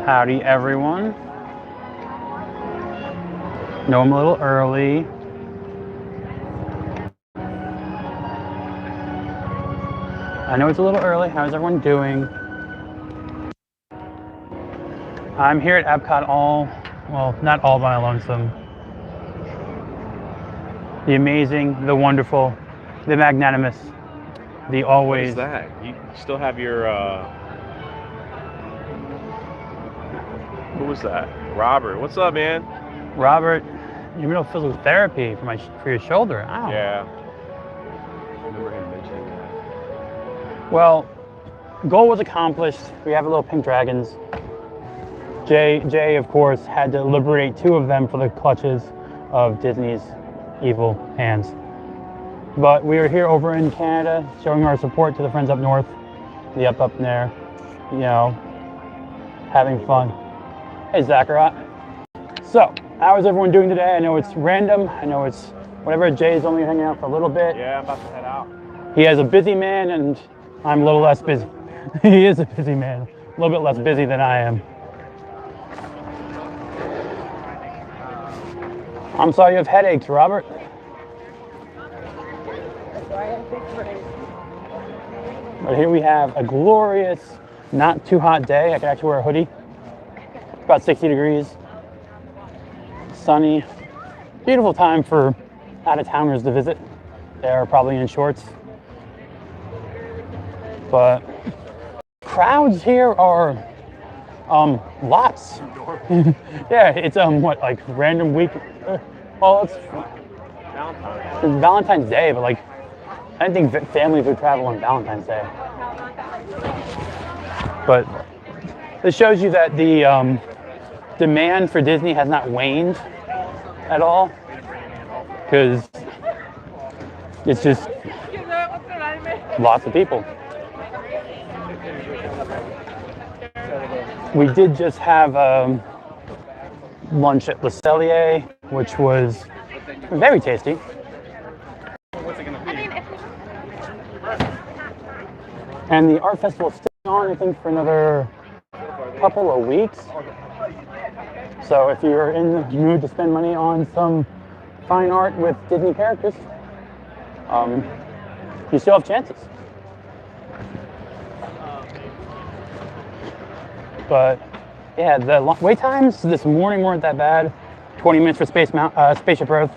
Howdy, everyone. Know I'm a little early. I know it's a little early. How's everyone doing? I'm here at Epcot well, not all by my lonesome. The amazing, the wonderful, the magnanimous, the always. What is that? You still have your, who was that? Robert. What's up, man? Robert, you're in physical therapy for your shoulder. Ow. Yeah. I remember him mentioning that. Well, goal was accomplished. We have a little pink dragons. Jay, of course, had to liberate 2 of them from the clutches of Disney's evil hands. But we are here over in Canada, showing our support to the friends up north, the up there, you know, having fun. Hey, Zachariah. So, how is everyone doing today? I know it's random. I know it's whatever. Jay's only hanging out for a little bit. Yeah, I'm about to head out. He has a busy man, and I'm a little less busy. He is a busy man, a little bit less busy than I am. I'm sorry you have headaches, Robert. But here we have a glorious, not too hot day. I can actually wear a hoodie. It's about 60 degrees. Sunny. Beautiful time for out-of-towners to visit. They're probably in shorts. But crowds here are lots. Yeah, it's what, like random week. Well, it's Valentine's Day, but like I didn't think families would travel on Valentine's Day. But this shows you that the demand for Disney has not waned at all, because it's just lots of people. We did just have lunch at Le Cellier, which was very tasty. And the art festival is still on, I think, for another couple of weeks. So if you're in the mood to spend money on some fine art with Disney characters, you still have chances. But yeah, the wait times this morning weren't that bad. 20 minutes for Spaceship Earth,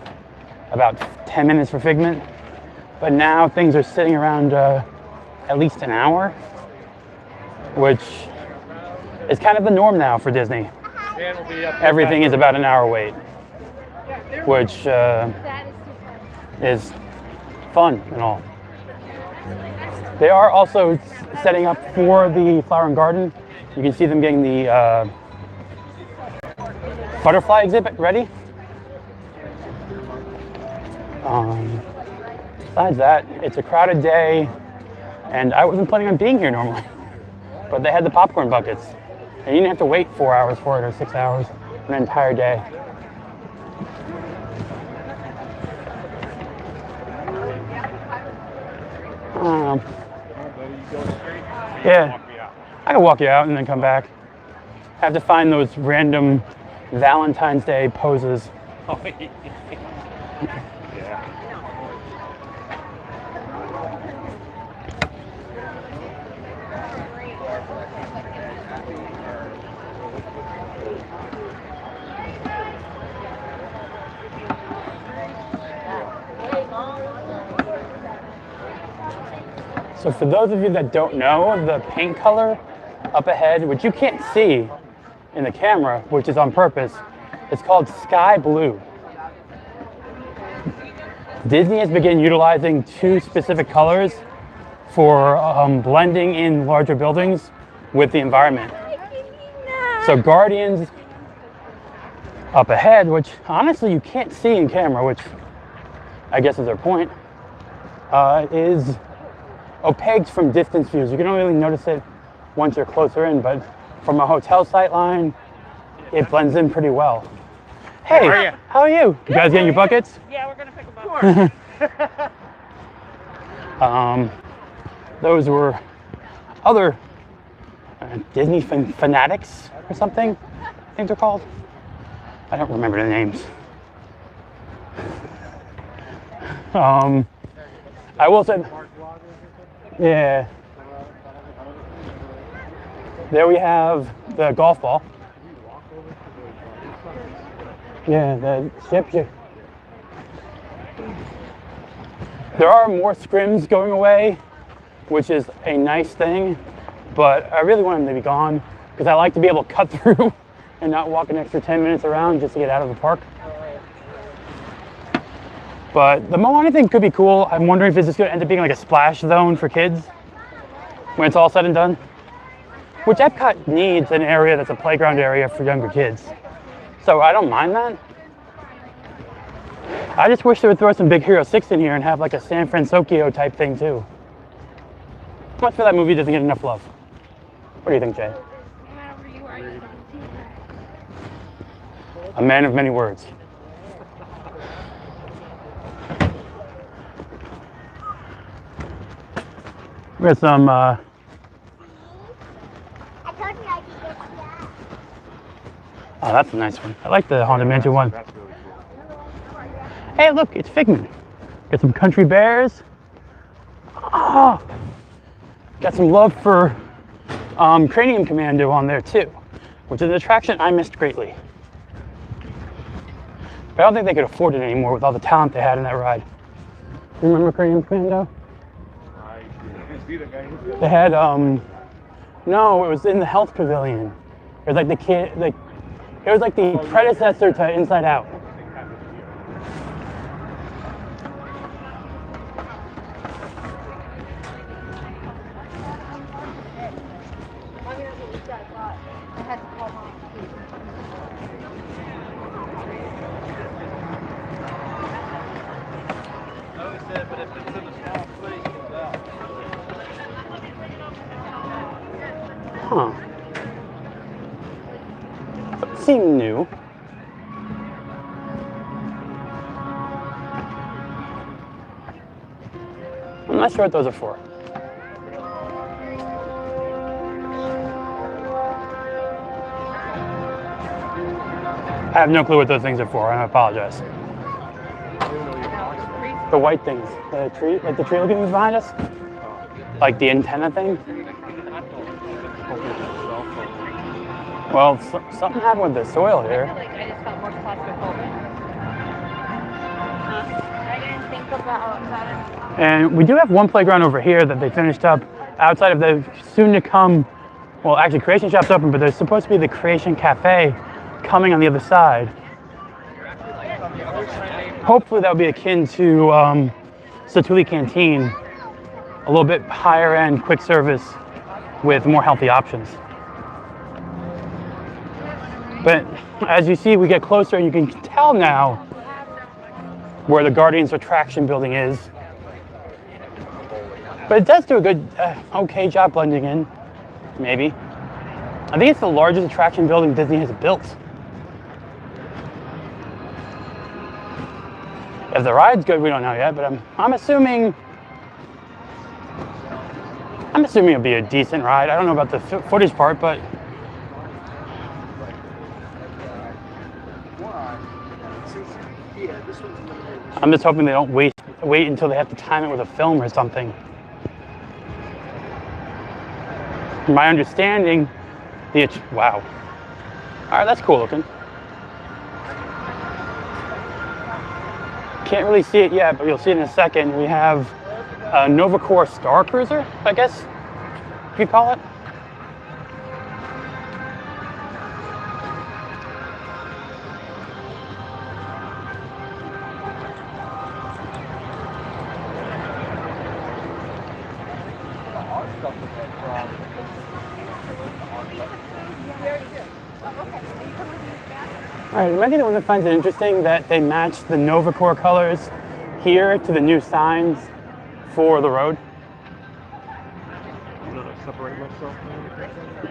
about 10 minutes for Figment. But now things are sitting around at least an hour, which is kind of the norm now for Disney. Everything is about an hour wait, which is fun and all. They are also setting up for the Flower and Garden. You can see them getting the butterfly exhibit ready. Besides that, it's a crowded day, and I wasn't planning on being here normally. But they had the popcorn buckets, and you didn't have to wait 4 hours for it or 6 hours, an entire day. Yeah, I can walk you out and then come back. I have to find those random Valentine's Day poses. Oh, yeah. So for those of you that don't know, the paint color up ahead, which you can't see in the camera, which is on purpose, it's called sky blue. Disney has begun utilizing 2 specific colors for blending in larger buildings with the environment. So Guardians up ahead, which honestly you can't see in camera, which I guess is their point, is opaque from distance views. You can only really notice it once you're closer in, but from a hotel sight line, it blends in pretty well. Hey, how are you? You guys getting your buckets? Yeah, we're gonna pick them up. Those were other Disney fanatics or something, I think they're called. I don't remember the names. I will say, yeah. There we have the golf ball. Yeah, the ship. There are more scrims going away, which is a nice thing, but I really want them to be gone because I like to be able to cut through and not walk an extra 10 minutes around just to get out of the park. But the Moana thing could be cool. I'm wondering if this is going to end up being like a splash zone for kids when it's all said and done. Which Epcot needs an area that's a playground area for younger kids. So I don't mind that. I just wish they would throw some Big Hero 6 in here and have like a San Francisco type thing too. Much for that movie doesn't get enough love. What do you think, Jay? A man of many words. We got some oh, that's a nice one. I like the Haunted Mansion one. Hey, look, it's Figment. Got some country bears. Oh, got some love for Cranium Commando on there too, which is an attraction I missed greatly. But I don't think they could afford it anymore with all the talent they had in that ride. You remember Cranium Commando? They had no, it was in the Health Pavilion. It was like the kid, like it was like the predecessor to Inside Out. Huh. Seem new. I'm not sure what those are for. I have no clue what those things are for, and I apologize. The white things, the tree, like the tree looking behind us? Like the antenna thing? Well, something happened with the soil here. I just felt more claustrophobic. I didn't think about that. And we do have one playground over here that they finished up outside of the soon to come, well, actually Creation Shop's open, but there's supposed to be the Creation Cafe coming on the other side. Hopefully that will be akin to Satuli Canteen, a little bit higher end quick service with more healthy options. But as you see, we get closer and you can tell now where the Guardians attraction building is. But it does do a good, okay job blending in, maybe. I think it's the largest attraction building Disney has built. If the ride's good, we don't know yet, but I'm assuming it'll be a decent ride. I don't know about the footage part, but I'm just hoping they don't wait until they have to time it with a film or something. From my understanding, wow. All right, that's cool looking. Can't really see it yet, but you'll see it in a second. We have a Novacore Star Cruiser, I guess you could call it. All right, I think one that finds it interesting that they match the Novacore colors here to the new signs for the road. Separate myself.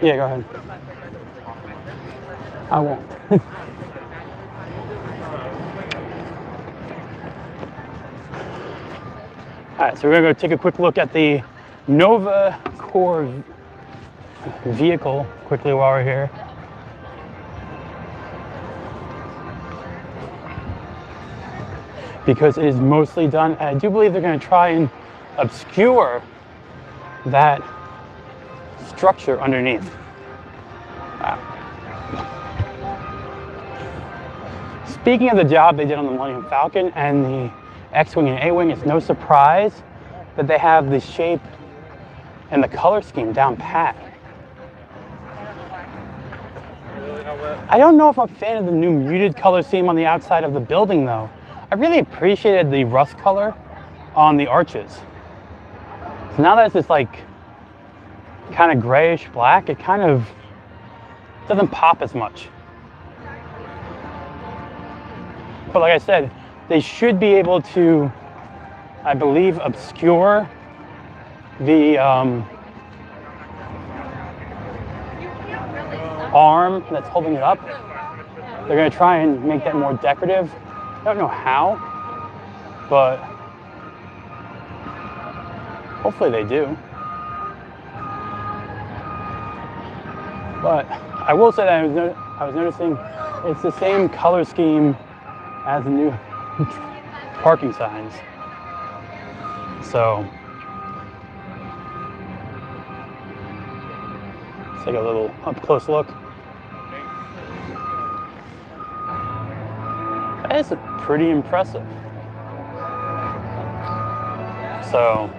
Yeah, go ahead. I won't. All right, so we're gonna go take a quick look at the Novacore vehicle quickly while we're here. Because it is mostly done, I do believe they're going to try and obscure that structure underneath. Wow. Speaking of the job they did on the Millennium Falcon and the X-Wing and A-Wing, it's no surprise that they have the shape and the color scheme down pat. I don't know if I'm a fan of the new muted color scheme on the outside of the building though. I really appreciated the rust color on the arches. So now that it's this like kind of grayish black, it kind of doesn't pop as much. But like I said, they should be able to, I believe, obscure the arm that's holding it up. They're going to try and make that more decorative. I don't know how, but hopefully they do. But I will say that I was noticing it's the same color scheme as the new parking signs. So let's take a little up close look. That is pretty impressive. So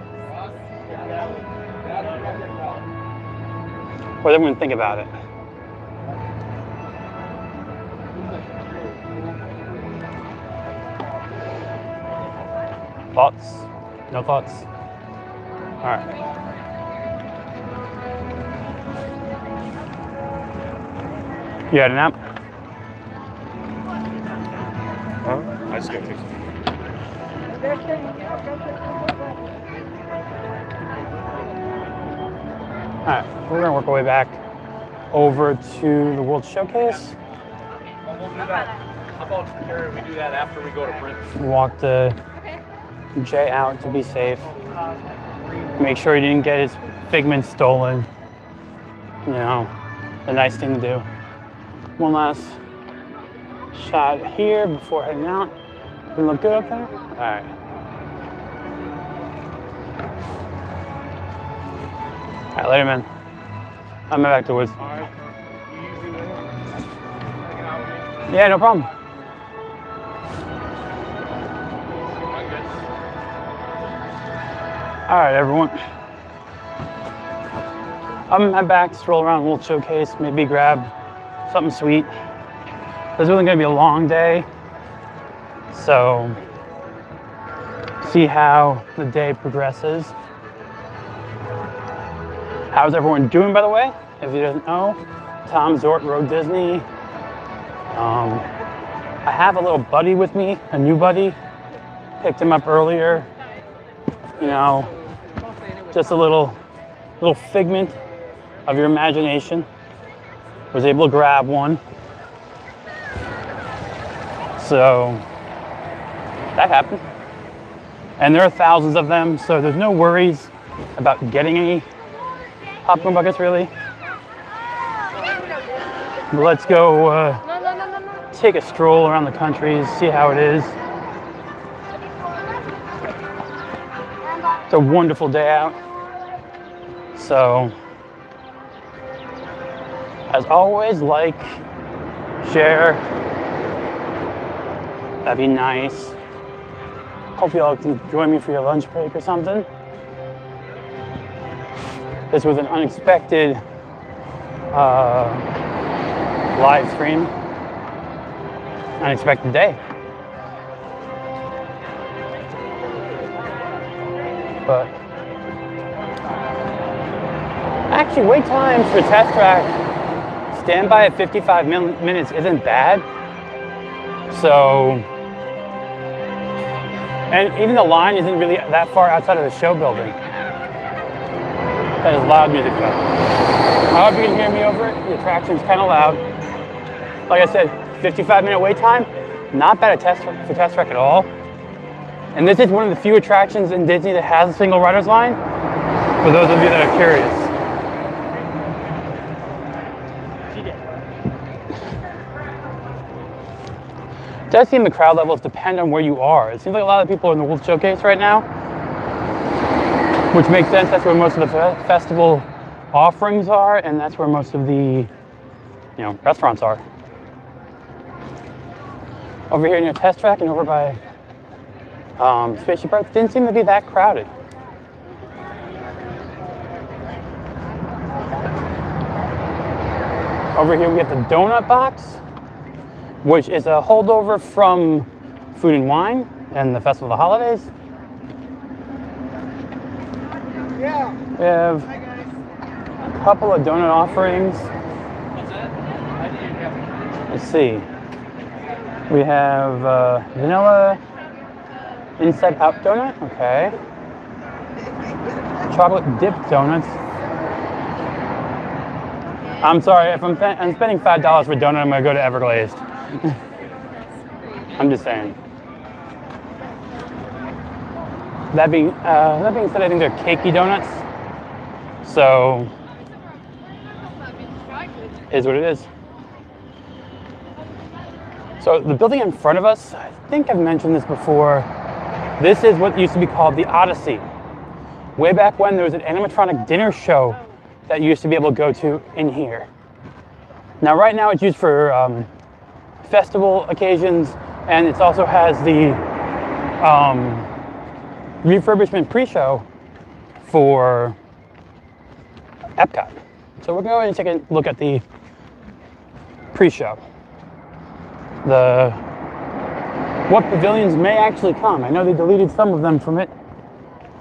what do everyone think about it? Thoughts? No thoughts? All right. You had a nap? Huh? I just got kicked. All right, we're gonna work our way back over to the World Showcase. We'll do that. How about Karen, we do that after we go to print? Walk the Jay out to be safe. Make sure he didn't get his Figment stolen. You know, a nice thing to do. One last shot here before heading out. Does it look good up there? All right. All right, later, man. I'm back to the woods. All right. You usually hanging out with me? Yeah, no problem. All right, everyone. I'm back, stroll around World Showcase, maybe grab something sweet. This is really gonna be a long day, so see how the day progresses. How's everyone doing, by the way? If you didn't know, Tom Zort rode Disney. I have a little buddy with me, a new buddy. Picked him up earlier. You know, just a little figment of your imagination. Was able to grab one. So that happened. And there are thousands of them, so there's no worries about getting any popcorn buckets really. But let's go take a stroll around the country, see how it is. It's a wonderful day out. So, as always, like, share. That'd be nice. Hope y'all can join me for your lunch break or something. This was an unexpected live stream. Unexpected day. But actually, wait times for test track standby at 55 minutes isn't bad. So, and even the line isn't really that far outside of the show building. That is loud music though. I hope you can hear me over it. The attraction's kind of loud. Like I said, 55-minute wait time, not bad for test track at all. And this is one of the few attractions in Disney that has a single rider's line, for those of you that are curious. does seem the crowd levels depend on where you are. It seems like a lot of people are in the World Showcase right now, which makes sense. That's where most of the festival offerings are, and that's where most of the restaurants are. Over here near Test Track and over by Spaceship Earth didn't seem to be that crowded. Over here we have the donut box, which is a holdover from Food and Wine and the Festival of the Holidays. We have a couple of donut offerings. Let's see. We have vanilla inside out donut, okay. Chocolate dipped donuts. I'm sorry, if I'm spending $5 for a donut, I'm gonna go to Everglazed. I'm just saying. That being said, I think they're cakey donuts. So, is what it is. So the building in front of us, I think I've mentioned this before. This is what used to be called the Odyssey. Way back when there was an animatronic dinner show that you used to be able to go to in here. Now right now it's used for festival occasions, and it also has the refurbishment pre-show for Epcot. So we're going to take a look at the pre-show. What pavilions may actually come. I know they deleted some of them from it.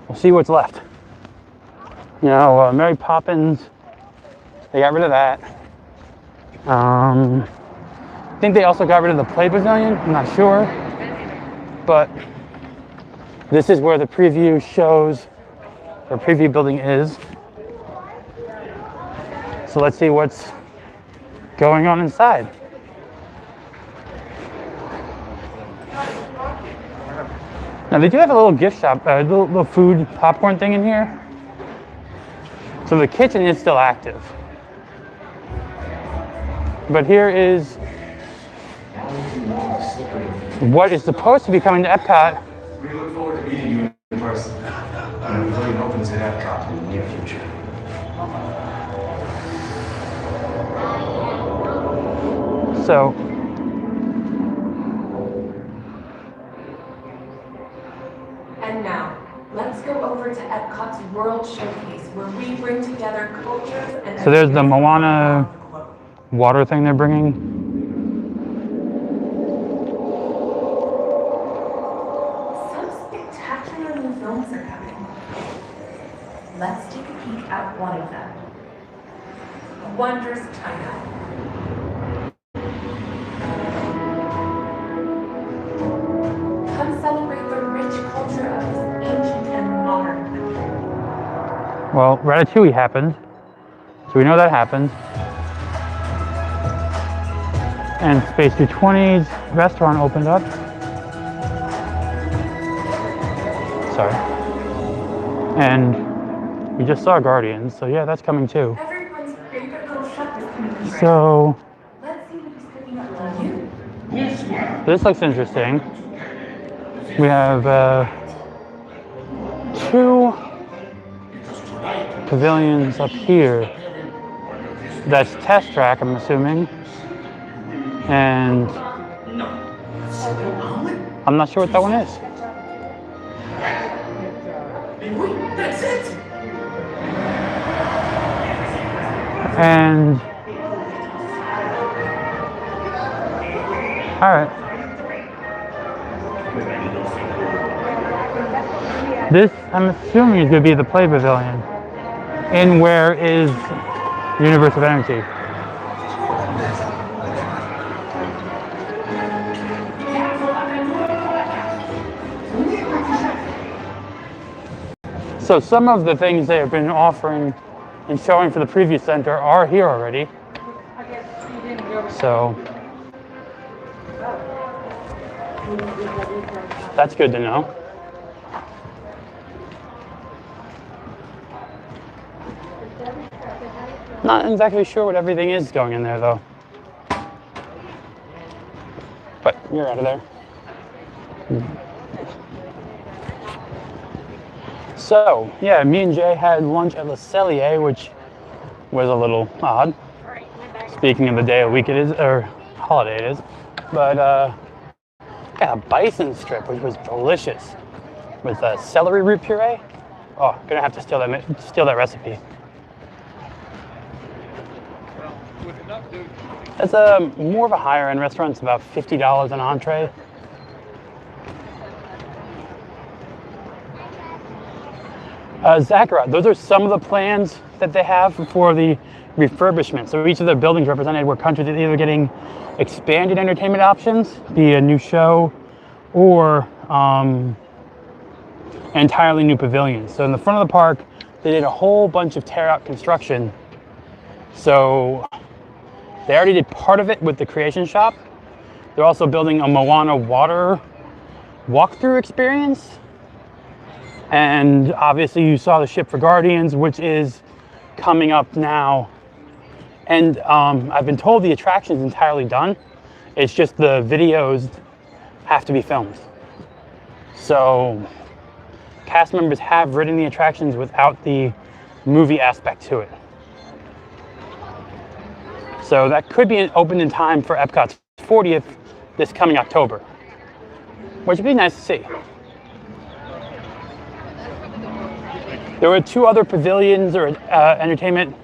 We'll see what's left. Mary Poppins, they got rid of that. I think they also got rid of the Play Pavilion, I'm not sure. But this is where the preview shows, or preview building is. So let's see what's going on inside. Now they do have a little gift shop, a little food popcorn thing in here. So the kitchen is still active. But here is what is supposed to be coming to Epcot. We look forward to meeting you in person. The pavilion opens at Epcot in the near future. So and now, let's go over to Epcot's World Showcase, where we bring together cultures and... So there's the Moana water thing they're bringing. Some spectacular new films are coming. Let's take a peek at one of them. Wondrous China. Come celebrate the rich culture of this ancient and modern country. Well, Ratatouille happened, so we know that happened. And Space 220's restaurant opened up. Sorry. And we just saw Guardians, so yeah, that's coming too. Everyone's favorite little chef is coming. So Let's see what he's cooking up for you. this looks interesting. We have two pavilions up here. That's Test Track, I'm assuming. And I'm not sure what that one is. That's it! And all right. This, I'm assuming, is going to be the Play Pavilion. In where is Universe of Energy? So some of the things they have been offering and showing for the preview center are here already. So that's good to know. Not exactly sure what everything is going in there though. But you're out of there. So, yeah, me and Jay had lunch at Le Cellier, which was a little odd. Speaking of the day of week it is, or holiday it is. But, got a bison strip, which was delicious. With celery root puree. Oh, gonna have to steal that recipe. It's a more of a higher end restaurant. It's about $50 an entree. Zachariah, those are some of the plans that they have for the refurbishment. So each of the buildings represented were countries that either getting expanded entertainment options, be a new show, or entirely new pavilions. So in the front of the park, they did a whole bunch of tear-out construction. So they already did part of it with the creation shop. They're also building a Moana water walkthrough experience. And obviously you saw the ship for Guardians, which is coming up now. And I've been told the attraction's entirely done. It's just the videos have to be filmed. So cast members have ridden the attractions without the movie aspect to it. So that could be open in time for Epcot's 40th this coming October, which would be nice to see. There were two other pavilions or entertainment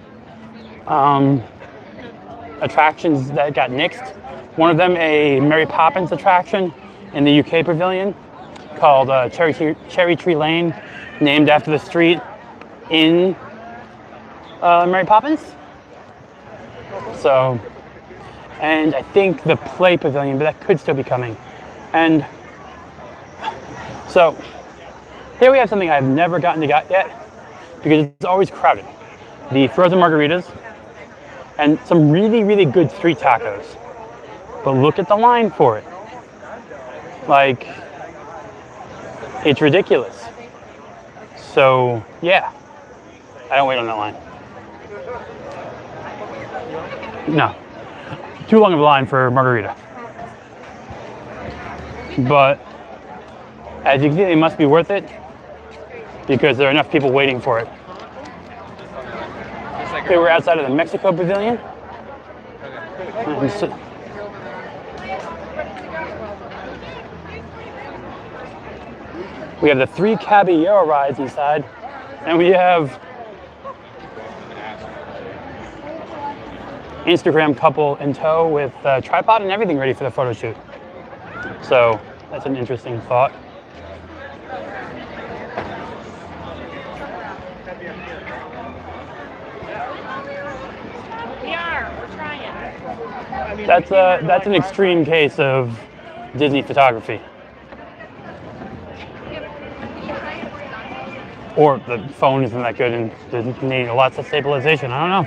attractions that got nixed. One of them, a Mary Poppins attraction in the UK pavilion called Cherry Tree Lane, named after the street in Mary Poppins. So, and I think the Play Pavilion, but that could still be coming. And so, here we have something I've never gotten to get yet, because it's always crowded. The frozen margaritas, and some really, really good street tacos. But look at the line for it. Like, it's ridiculous. So, yeah. I don't wait on that line. No. Too long of a line for margarita. But, as you can see, it must be worth it, because there are enough people waiting for it. Okay, we're outside of the Mexico Pavilion. We have the 3 Caballero rides inside, and we have Instagram couple in tow with a tripod and everything ready for the photo shoot. So that's an interesting thought. We're trying. That's an extreme case of Disney photography. Or the phone isn't that good and doesn't need lots of stabilization. I don't know.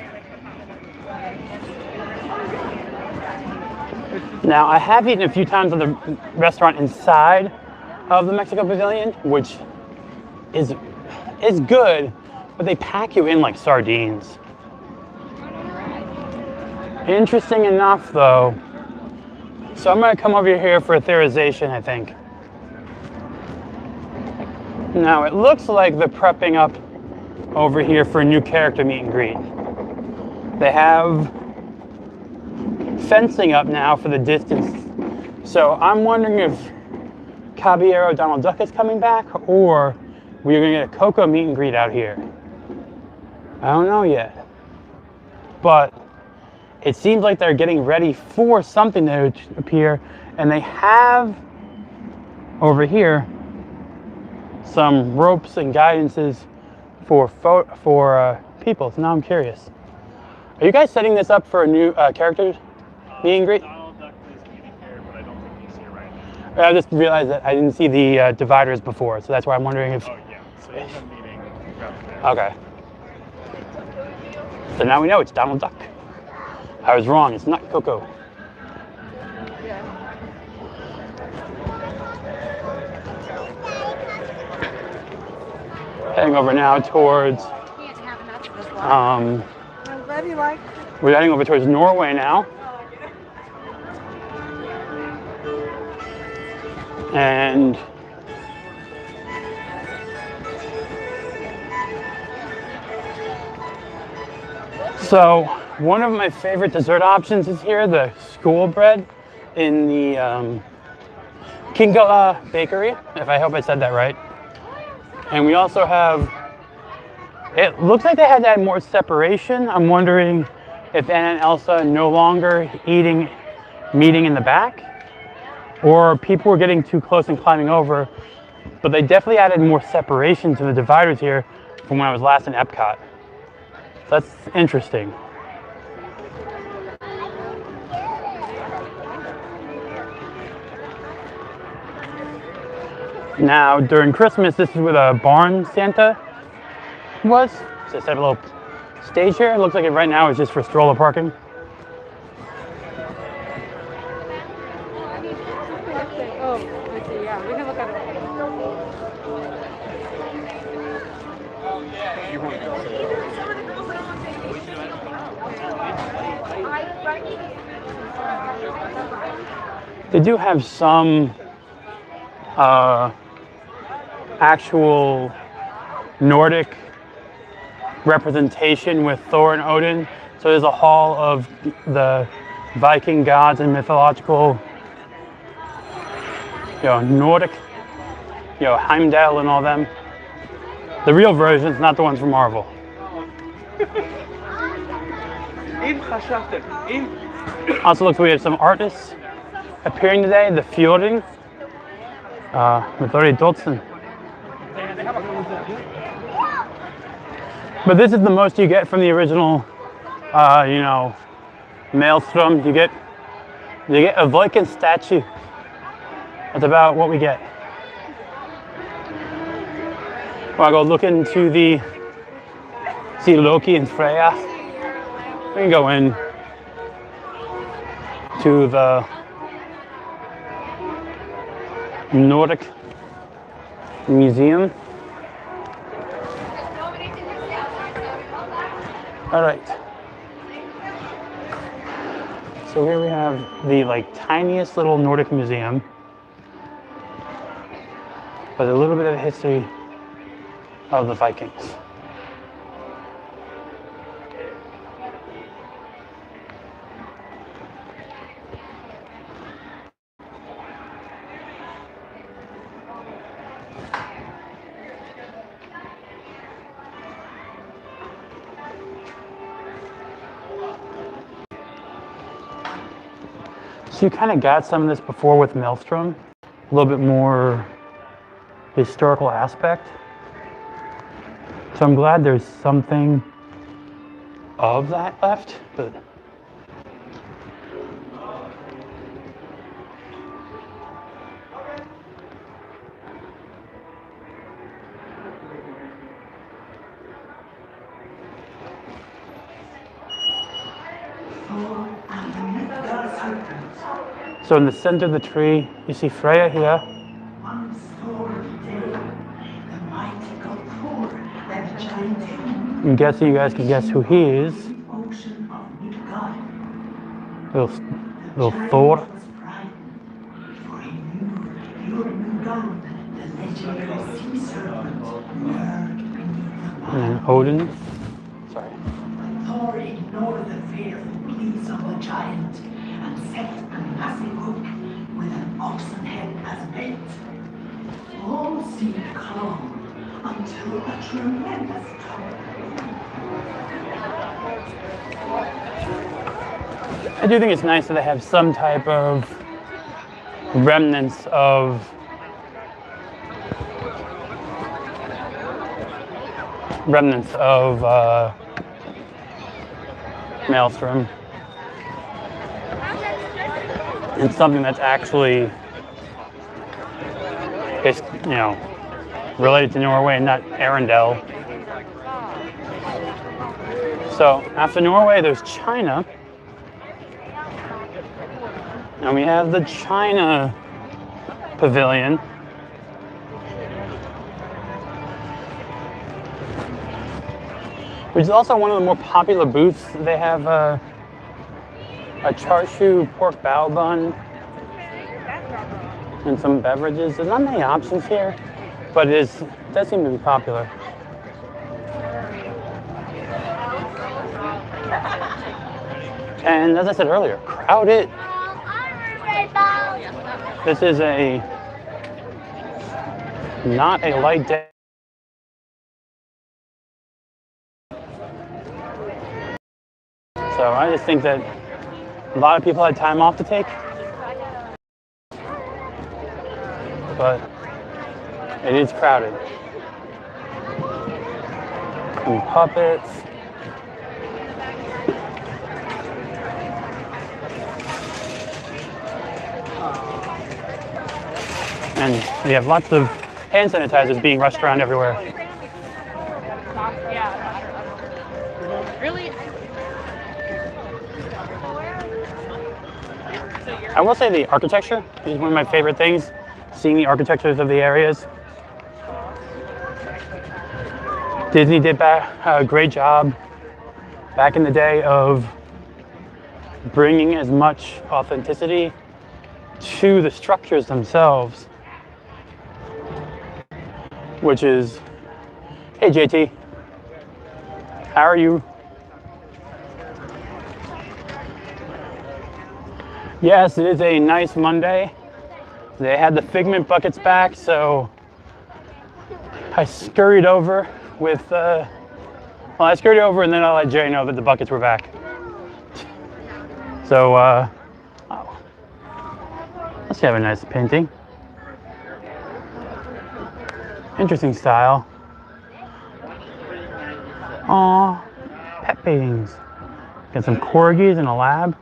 Now, I have eaten a few times at the restaurant inside of the Mexico Pavilion, which is good, but they pack you in like sardines. Interesting enough, though. So I'm going to come over here for a theorization, I think. Now, it looks like they're prepping up over here for a new character meet and greet. They have fencing up now for the distance. So I'm wondering if Caballero Donald Duck is coming back, or we're going to get a Coco meet and greet out here. I don't know yet. But it seems like they're getting ready for something to appear, and they have over here some ropes and guidances for people. So now I'm curious. Are you guys setting this up for a new character meet and greet? Donald Duck is meeting here, but I don't think he's here right now. I just realized that I didn't see the dividers before, so that's why I'm wondering if... Oh, yeah. So he's a meeting. Okay. So now we know it's Donald Duck. I was wrong, it's not Coco. Heading over now towards, we're heading over towards Norway now. And so one of my favorite dessert options is here, the school bread in the Kinga Bakery, if I hope I said that right. And we also have, it looks like they had to add more separation. I'm wondering if Anna and Elsa are no longer meeting in the back, or people were getting too close and climbing over, but they definitely added more separation to the dividers here from when I was last in Epcot. So that's interesting. Now, during Christmas, this is where the barn Santa was. So they set up a little stage here. It looks like it right now is just for stroller parking. Oh, I see, yeah, we can look at it. They do have some actual Nordic representation with Thor and Odin. So there's a hall of the Viking gods and mythological, Nordic, Heimdall and all them. The real versions, not the ones from Marvel. Also looks like we have some artists appearing today. The Fjording, Margaritas. But this is the most you get from the original, Maelstrom. You get a Viking statue. That's about what we get. Well, I'll go look into see Loki and Freya. We can go in to the Nordic Museum. All right. So here we have the tiniest little Nordic museum, but a little bit of history of the Vikings. So you kind of got some of this before with Maelstrom, a little bit more historical aspect. So I'm glad there's something of that left, but so in the center of the tree, you see Freya here. I'm guessing you guys can guess who he is. Little Thor. And then Odin. Sorry. Thor ignored the fearful pleas of the giant and set a massive hook with an oxen head as bait. All seemed calm until a tremendous I do think it's nice that they have some type of remnants of Maelstrom. It's something that's actually related to Norway and not Arendelle. So after Norway, there's China. And we have the China Pavilion. Which is also one of the more popular booths. They have a char siu pork bao bun. and some beverages. There's not many options here, but it does seem to be popular. And as I said earlier, crowded. This is not a light day. So I just think that a lot of people had time off to take. But it is crowded. Some puppets. And we have lots of hand sanitizers being rushed around everywhere. Really? I will say the architecture is one of my favorite things, seeing the architectures of the areas. Disney did a great job back in the day of bringing as much authenticity to the structures themselves, which is, hey JT, how are you? Yes, it is a nice Monday. They had the Figment buckets back, so I scurried over with, I scurried over and then I let Jay know that the buckets were back. So, oh, let's have a nice painting. Interesting style. Aw, pet paintings. Got some corgis and a lab.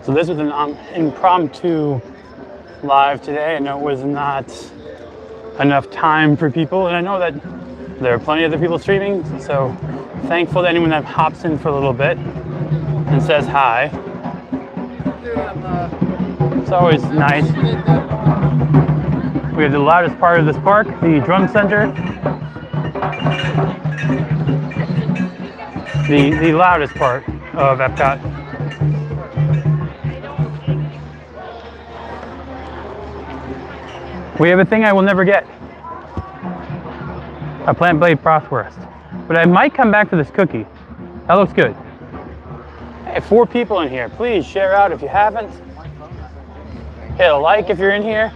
So this was an impromptu live today. I know it was not enough time for people, and I know that there are plenty of other people streaming, so thankful to anyone that hops in for a little bit and says hi. It's always nice. We have the loudest part of this park, the drum center. The loudest part of Epcot. We have a thing I will never get. A plant-based bratwurst. But I might come back for this cookie. That looks good. Hey, 4 people in here. Please share out if you haven't. Hit a like if you're in here.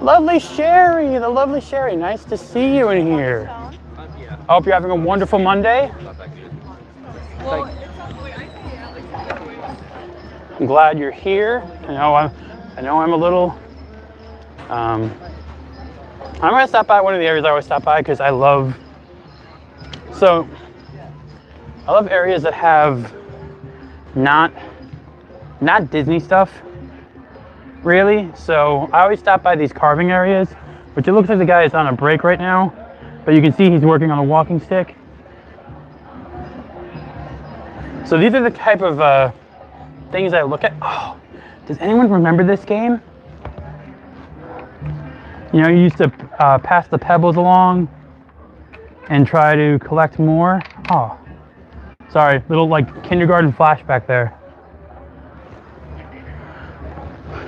Lovely Sherry, the lovely Sherry. Nice to see you in here. I hope you're having a wonderful Monday. I'm glad you're here. I know I'm a little. I'm gonna stop by one of the areas I always stop by because I love areas that have not Disney stuff, really. So I always stop by these carving areas, which it looks like the guy is on a break right now, but you can see he's working on a walking stick. So these are the type of things I look at. Oh, does anyone remember this game? You know, you used to pass the pebbles along and try to collect more. Oh, sorry, little like kindergarten flashback there.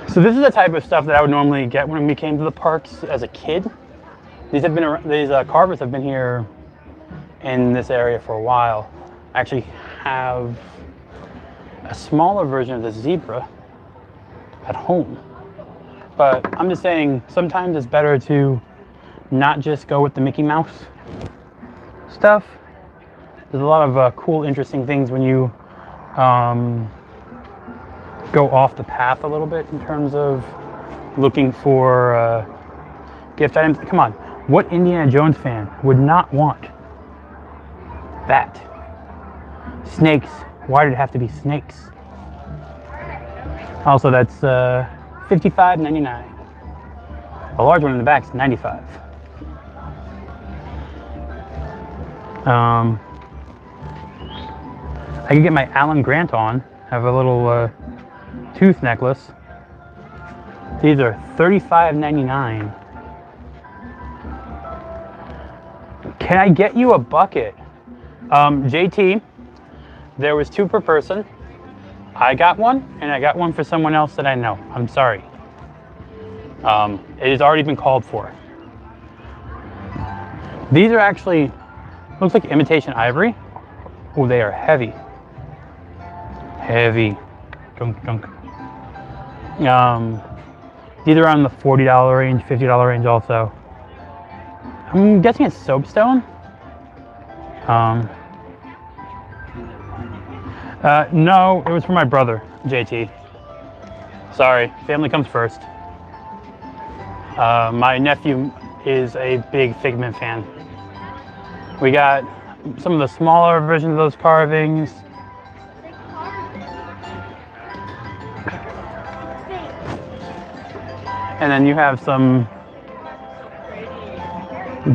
So this is the type of stuff that I would normally get when we came to the parks as a kid. These carvers have been here in this area for a while. I actually have a smaller version of the zebra at home. But I'm just saying, sometimes it's better to not just go with the Mickey Mouse stuff. There's a lot of cool, interesting things when you go off the path a little bit in terms of looking for gift items. Come on, what Indiana Jones fan would not want that? Snakes. Why did it have to be snakes? Also, that's $55.99. A large one in the back is $95. I can get my Alan Grant on. Have a little tooth necklace. These are $35.99. Can I get you a bucket? JT, there was 2 per person. I got one, and I got one for someone else that I know. I'm sorry. It has already been called for. These are actually, looks like imitation ivory. Oh, they are heavy. Heavy. Gunk, gunk. These are around the $40 range, $50 range also. I'm guessing it's soapstone. No, it was for my brother, JT. Sorry, family comes first. My nephew is a big Figment fan. We got some of the smaller versions of those carvings. And then you have some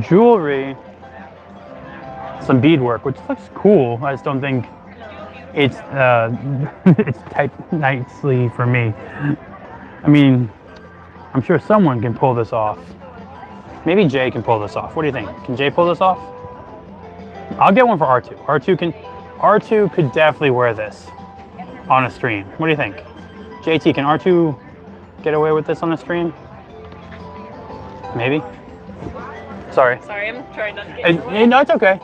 jewelry, some beadwork, which looks cool. I just don't think it's it's typed nicely for me. I mean, I'm sure someone can pull this off. Maybe Jay can pull this off. What do you think? Can Jay pull this off? I'll get one for R2. R2 could definitely wear this on a stream. What do you think? JT, can R2 get away with this on the stream? Maybe? Sorry. Sorry, I'm trying not to get No, it's okay.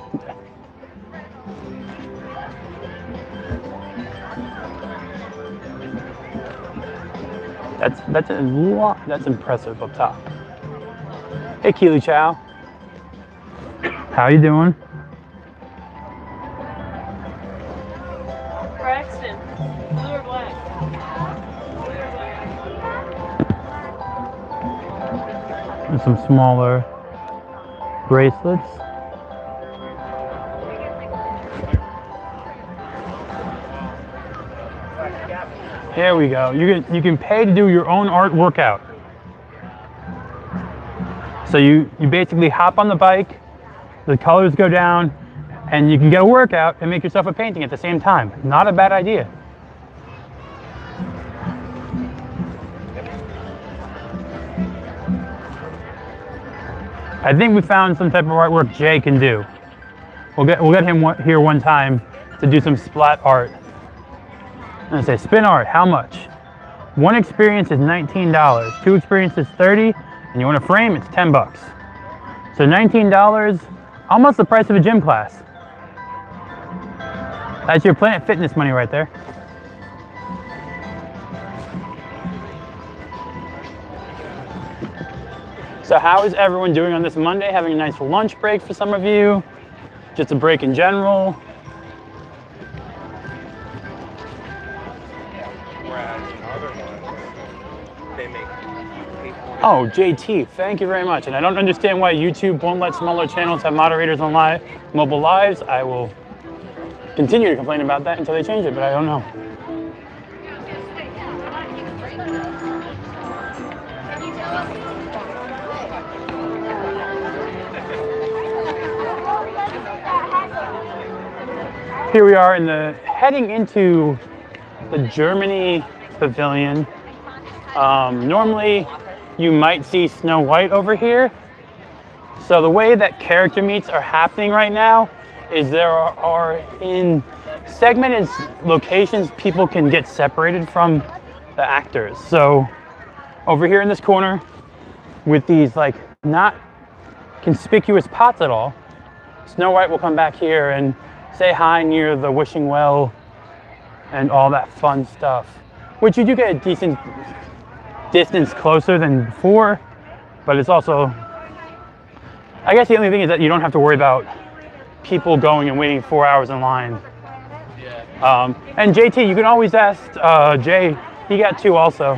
That's a lot. That's impressive up top. Hey, Keely Chow. How you doing? Braxton, blue or black? And some smaller bracelets. There we go. You can pay to do your own art workout. So you basically hop on the bike, the colors go down, and you can get a workout and make yourself a painting at the same time. Not a bad idea. I think we found some type of artwork Jay can do. We'll get him here one time to do some splat art. And I say, spin art, how much? One experience is $19. 2 experiences $30, and you want a frame, it's $10. So $19, almost the price of a gym class. That's your Planet Fitness money right there. So how is everyone doing on this Monday? Having a nice lunch break for some of you? Just a break in general? Oh, JT, thank you very much. And I don't understand why YouTube won't let smaller channels have moderators on live, mobile lives. I will continue to complain about that until they change it, but I don't know. Here we are heading into the Germany Pavilion. Normally, you might see Snow White over here. So the way that character meets are happening right now is there are in segmented locations, people can get separated from the actors. So over here in this corner with these like not conspicuous pots at all, Snow White will come back here and say hi near the wishing well and all that fun stuff, which you do get a decent distance closer than before, but it's also, I guess the only thing is that you don't have to worry about people going and waiting 4 hours in line. And JT, you can always ask Jay, he got 2 also.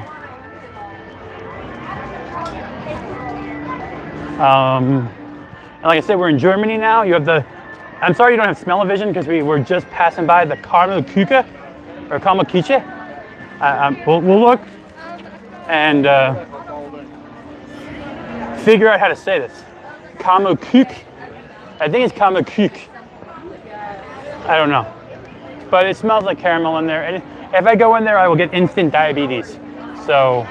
And like I said, we're in Germany now. You have I'm sorry you don't have smell-o-vision because we were just passing by the Kamelküche or Kamelküche. We'll look and figure out how to say this. Kamelküche. I think it's Kamelküche. I don't know. but it smells like caramel in there. And if I go in there, I will get instant diabetes. So